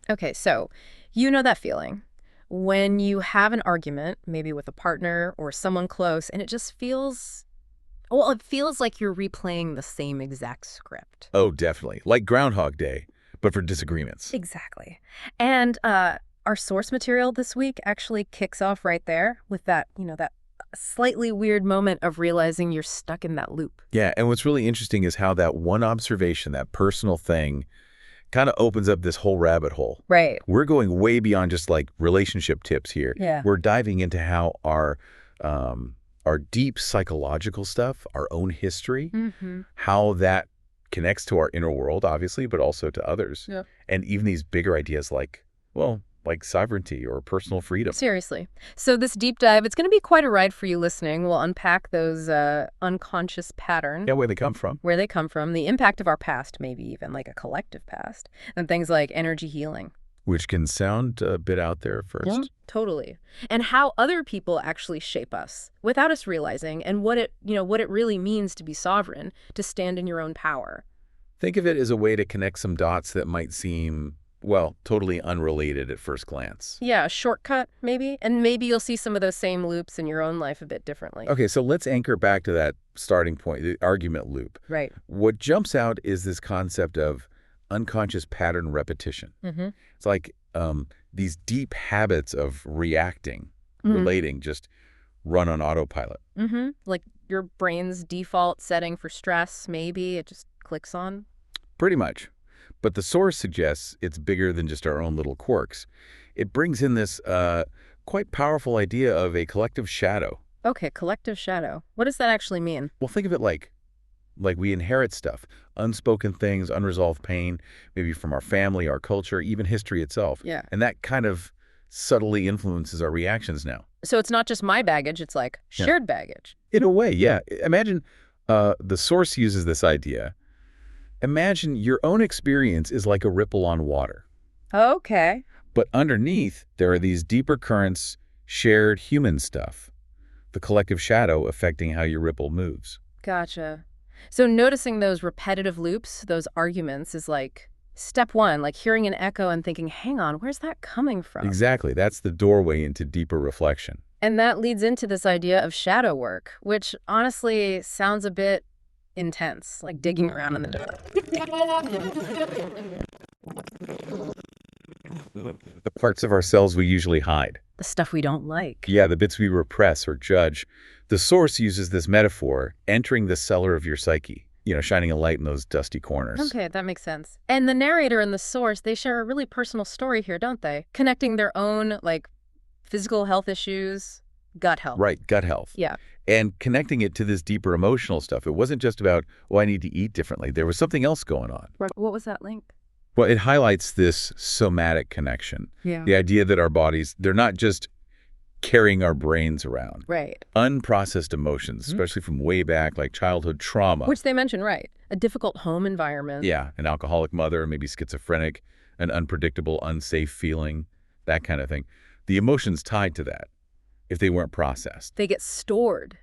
Okay, so you know that feeling when you have an argument, maybe with a partner or someone close, and it just feels, well, it feels like you're replaying the same exact script. Oh, definitely. Like Groundhog Day, but for disagreements. Exactly. And our source material this week actually kicks off right there with that, that slightly weird moment of realizing you're stuck in that loop. Yeah, and what's really interesting is how that one observation, that personal thing, kind of opens up this whole rabbit hole. Right. We're going way beyond just like relationship tips here. Yeah. We're diving into how our deep psychological stuff, our own history, Mm-hmm. how that connects to our inner world, obviously, but also to others. Yeah. And even these bigger ideas like, well, like sovereignty or personal freedom. Seriously. So this deep dive, it's going to be quite a ride for you listening. We'll unpack those unconscious patterns, Yeah, where they come from. where they come from, the impact of our past, maybe even like a collective past, and things like energy healing. Which can sound a bit out there at first. Yeah. Totally. And how other people actually shape us without us realizing, and what it really means to be sovereign, to stand in your own power. Think of it as a way to connect some dots that might seem, well, totally unrelated at first glance. Yeah, a shortcut, maybe. And maybe you'll see some of those same loops in your own life a bit differently. Okay, so let's anchor back to that starting point, the argument loop. Right. What jumps out is this concept of unconscious pattern repetition. Mm-hmm. It's like these deep habits of reacting, Mm-hmm. relating, just run on autopilot. Mm-hmm. Like your brain's default setting for stress, maybe. It just clicks on. Pretty much. But the source suggests it's bigger than just our own little quirks. It brings in this quite powerful idea of a collective shadow. Okay, collective shadow. What does that actually mean? Well, think of it like we inherit stuff, unspoken things, unresolved pain, maybe from our family, our culture, even history itself. Yeah. And that kind of subtly influences our reactions now. So it's not just my baggage, it's like Yeah. shared baggage. In a way, yeah. Imagine the source uses this idea. Imagine your own experience is like a ripple on water. Okay. But underneath, there are these deeper currents, shared human stuff, the collective shadow affecting how your ripple moves. Gotcha. So noticing those repetitive loops, those arguments, is like step one, like hearing an echo and thinking, hang on, where's that coming from? Exactly. That's the doorway into deeper reflection. And that leads into this idea of shadow work, which honestly sounds a bit intense, like digging around in the dark. The parts of ourselves we usually hide. The stuff we don't like. Yeah, the bits we repress or judge. The source uses this metaphor, entering the cellar of your psyche, shining a light in those dusty corners. Okay, that makes sense. And the narrator and the source, they share a really personal story here, don't they? Connecting their own, like, physical health issues, gut health. Right, gut health. Yeah. And connecting it to this deeper emotional stuff. It wasn't just about, oh, I need to eat differently. There was something else going on. What was that link? Well, it highlights this somatic connection. Yeah. The idea that our bodies, they're not just carrying our brains around. Right. Unprocessed emotions, especially from way back, like childhood trauma. Which they mention, right. A difficult home environment. Yeah, an alcoholic mother, maybe schizophrenic, an unpredictable, unsafe feeling, that kind of thing. The emotions tied to that, if they weren't processed. They get stored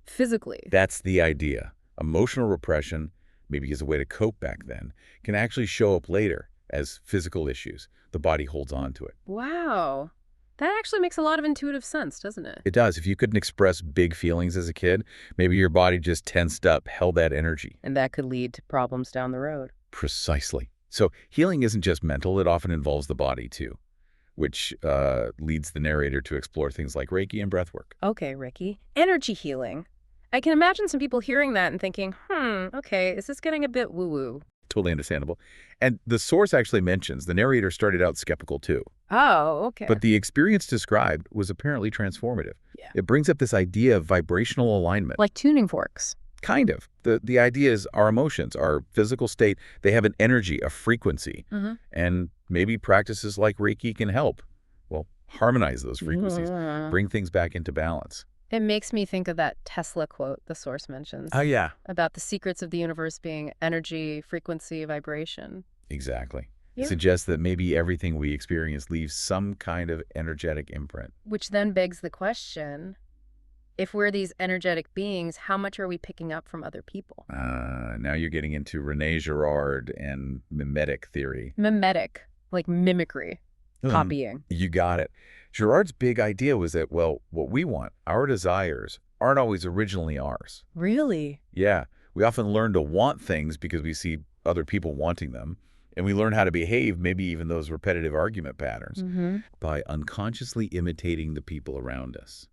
physically. That's the idea. Emotional repression, maybe as a way to cope back then, can actually show up later as physical issues. The body holds on to it. Wow. That actually makes a lot of intuitive sense, doesn't it? It does. If you couldn't express big feelings as a kid, maybe your body just tensed up, held that energy. And that could lead to problems down the road. Precisely. So healing isn't just mental. It often involves the body, too, which leads the narrator to explore things like Reiki and breathwork. Okay, Ricky. Energy healing. I can imagine some people hearing that and thinking, okay, is this getting a bit woo-woo? Totally understandable. And the source actually mentions the narrator started out skeptical, too. Oh, okay. But the experience described was apparently transformative. Yeah. It brings up this idea of vibrational alignment. Like tuning forks. Kind of. The idea is our emotions, our physical state, they have an energy, a frequency. Mm-hmm. And maybe practices like Reiki can help, well, harmonize those frequencies, bring things back into balance. It makes me think of that Tesla quote the source mentions. Oh, yeah. About the secrets of the universe being energy, frequency, vibration. Exactly. Yeah. It suggests that maybe everything we experience leaves some kind of energetic imprint. Which then begs the question, if we're these energetic beings, how much are we picking up from other people? Now you're getting into René Girard and mimetic theory. Mimetic. Like mimicry, Um, copying. you got it. Girard's big idea was that, well, what we want, our desires, aren't always originally ours. Really? Yeah, we often learn to want things because we see other people wanting them, and we learn how to behave, maybe even those repetitive argument patterns, Mm-hmm. by unconsciously imitating the people around us.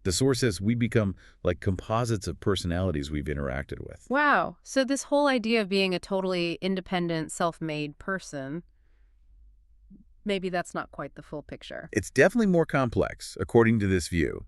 The source says we become like composites of personalities we've interacted with. Wow. So this whole idea of being a totally independent, self-made person, maybe that's not quite the full picture. It's definitely more complex, according to this view.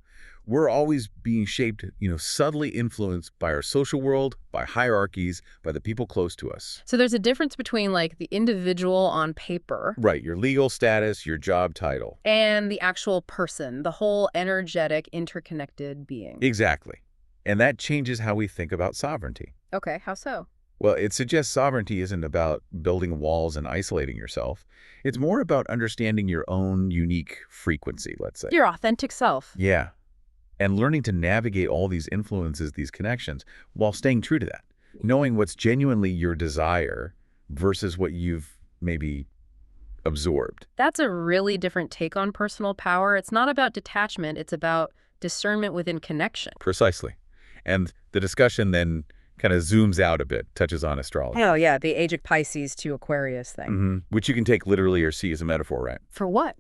We're always being shaped, subtly influenced by our social world, by hierarchies, by the people close to us. So there's a difference between like the individual on paper Right, your legal status, your job title. and the actual person, the whole energetic, interconnected being. Exactly. And that changes how we think about sovereignty. Okay, how so? Well, it suggests sovereignty isn't about building walls and isolating yourself. It's more about understanding your own unique frequency, let's say. Your authentic self. Yeah. And learning to navigate all these influences, these connections, while staying true to that. Knowing what's genuinely your desire versus what you've maybe absorbed. That's a really different take on personal power. It's not about detachment, it's about discernment within connection. Precisely. And the discussion then kind of zooms out a bit, touches on astrology. Oh, yeah, the age of Pisces to Aquarius thing. Which you can take literally or see as a metaphor, right? For what?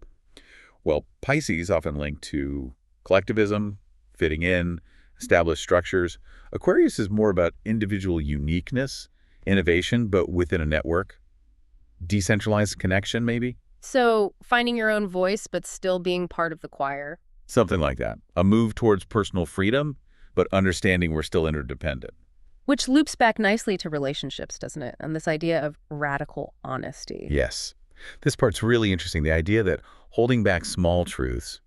Well, Pisces often linked to collectivism, fitting in, established structures. Aquarius is more about individual uniqueness, innovation, but within a network. Decentralized connection, maybe? So, finding your own voice, but still being part of the choir. Something like that. A move towards personal freedom, but understanding we're still interdependent. Which loops back nicely to relationships, doesn't it? And this idea of radical honesty. Yes. This part's really interesting. The idea that holding back small truths,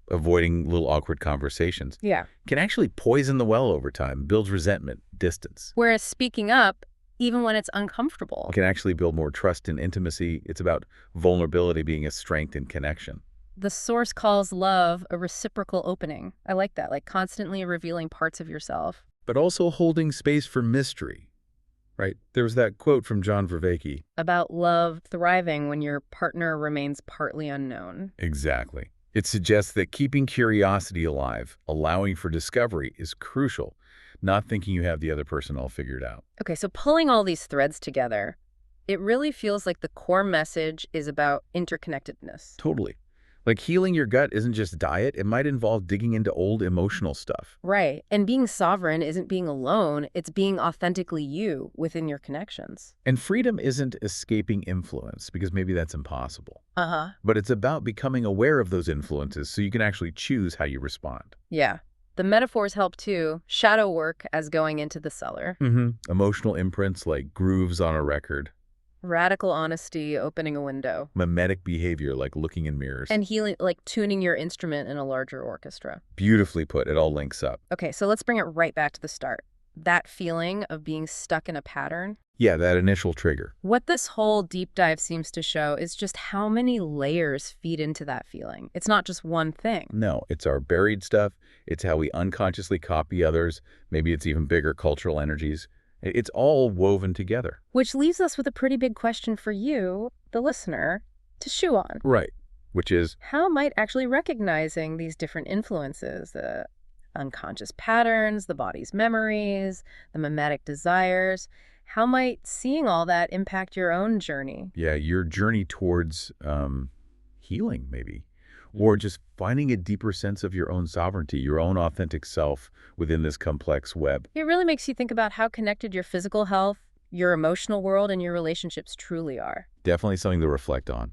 avoiding little awkward conversations, Yeah. can actually poison the well over time, builds resentment, distance. Whereas speaking up, even when it's uncomfortable. It can actually build more trust and intimacy. It's about vulnerability being a strength in connection. The source calls love a reciprocal opening. I like that, like constantly revealing parts of yourself. But also holding space for mystery, right? There was that quote from John Vervaeke. About love thriving when your partner remains partly unknown. Exactly. It suggests that keeping curiosity alive, allowing for discovery, is crucial, not thinking you have the other person all figured out. Okay, so pulling all these threads together, it really feels like the core message is about interconnectedness. Totally. Like healing your gut isn't just diet, it might involve digging into old emotional stuff. Right. And being sovereign isn't being alone, it's being authentically you within your connections. And freedom isn't escaping influence, because maybe that's impossible. Uh-huh. But it's about becoming aware of those influences so you can actually choose how you respond. Yeah. The metaphors help too. Shadow work as going into the cellar. Emotional imprints like grooves on a record. Radical honesty, opening a window. Mimetic behavior like looking in mirrors. And healing, like tuning your instrument in a larger orchestra. Beautifully put. It all links up. Okay, so let's bring it right back to the start. That feeling of being stuck in a pattern. Yeah, that initial trigger. What this whole deep dive seems to show is just how many layers feed into that feeling. It's not just one thing. No, it's our buried stuff. It's how we unconsciously copy others. Maybe it's even bigger cultural energies. It's all woven together. Which leaves us with a pretty big question for you, the listener, to chew on. Right. Which is, How might actually recognizing these different influences, the unconscious patterns, the body's memories, the mimetic desires, how might seeing all that impact your own journey? yeah, your journey towards healing, maybe. Or just finding a deeper sense of your own sovereignty, your own authentic self within this complex web. It really makes you think about how connected your physical health, your emotional world, and your relationships truly are. Definitely something to reflect on.